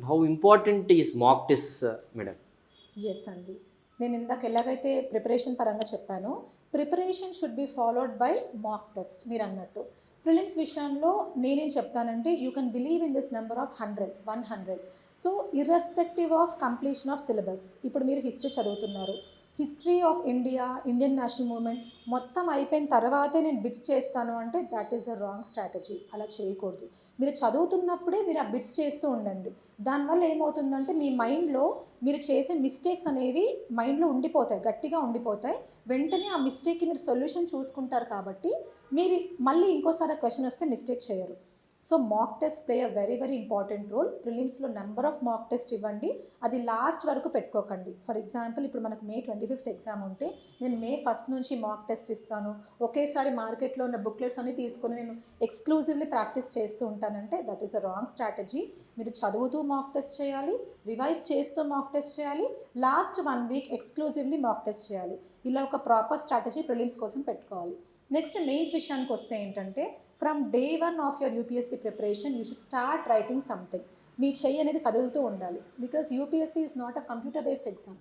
How important is mock test madam? Yes అండి, నేను ఇందాక ఎలాగైతే ప్రిపరేషన్ పరంగా చెప్పానో, preparation should be followed by mock test. మీరు అన్నట్టు ప్రిలిమ్స్ విషయంలో నేనేం చెప్తానంటే, you can believe in this number of 100. So irrespective of completion of syllabus, ఇప్పుడు మీరు హిస్టరీ చదువుతున్నారు, history of India, Indian national movement మొత్తం అయిపోయిన తర్వాతే నేను బిట్స్ చేస్తాను అంటే that is a wrong strategy. అలా చేయకూడదు. మీరు చదువుతున్నప్పుడే మీరు ఆ బిట్స్ చేస్తూ ఉండండి. దానివల్ల ఏమవుతుందంటే మీ మైండ్లో మీరు చేసే మిస్టేక్స్ అనేవి మైండ్లో ఉండిపోతాయి, గట్టిగా ఉండిపోతాయి. వెంటనే ఆ మిస్టేక్కి మీరు సొల్యూషన్ చూసుకుంటారు కాబట్టి మీరు మళ్ళీ ఇంకోసారి ఆ క్వశ్చన్ వస్తే మిస్టేక్ చేయరు. So mock test play a very very important role. ప్రిలిమ్స్లో నెంబర్ ఆఫ్ మాక్ టెస్ట్ ఇవ్వండి, అది లాస్ట్ వరకు పెట్టుకోకండి. ఫర్ ఎగ్జాంపుల్ ఇప్పుడు మనకు May 25th ఎగ్జామ్ ఉంటే నేను May 1st నుంచి మాక్ టెస్ట్ ఇస్తాను, ఒకేసారి మార్కెట్లో ఉన్న బుక్లెట్స్ అన్ని తీసుకొని నేను ఎక్స్క్లూజివ్లీ ప్రాక్టీస్ చేస్తూ ఉంటానంటే that is a wrong strategy. మీరు చదువుతూ మాక్ టెస్ట్ చేయాలి, రివైజ్ చేస్తూ మాక్ టెస్ట్ చేయాలి, లాస్ట్ 1 week ఎక్స్క్లూజివ్లీ మాక్ టెస్ట్ చేయాలి. ఇలా ఒక ప్రాపర్ స్ట్రాటజీ ప్రిలిమ్స్ కోసం పెట్టుకోవాలి. నెక్స్ట్ మెయిన్స్ విషయానికి వస్తే ఏంటంటే, from day 1 of your UPSC preparation you should start writing something. మీ చెయ్యి అనేది కదులుతూ ఉండాలి. Because UPSC is not a computer based exam.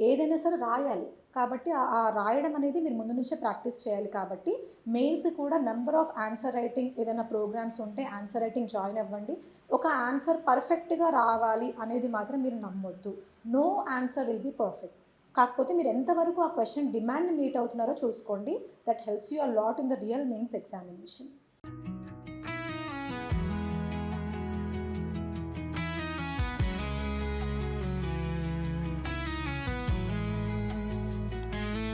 ఏదైనా సరే రాయాలి కాబట్టి ఆ రాయడం అనేది మీరు ముందు నుంచే ప్రాక్టీస్ చేయాలి. కాబట్టి మెయిన్స్ కూడా నెంబర్ ఆఫ్ ఆన్సర్ రైటింగ్, ఏదైనా ప్రోగ్రామ్స్ ఉంటే ఆన్సర్ రైటింగ్ జాయిన్ అవ్వండి. ఒక ఆన్సర్ పర్ఫెక్ట్గా రావాలి అనేది మాత్రం మీరు నమ్మొద్దు. No answer will be perfect. కాకపోతే మీరు ఎంతవరకు ఆ క్వశ్చన్ డిమాండ్ని మీట్ అవుతున్నారో చూసుకోండి. That helps you a lot in the real mains examination.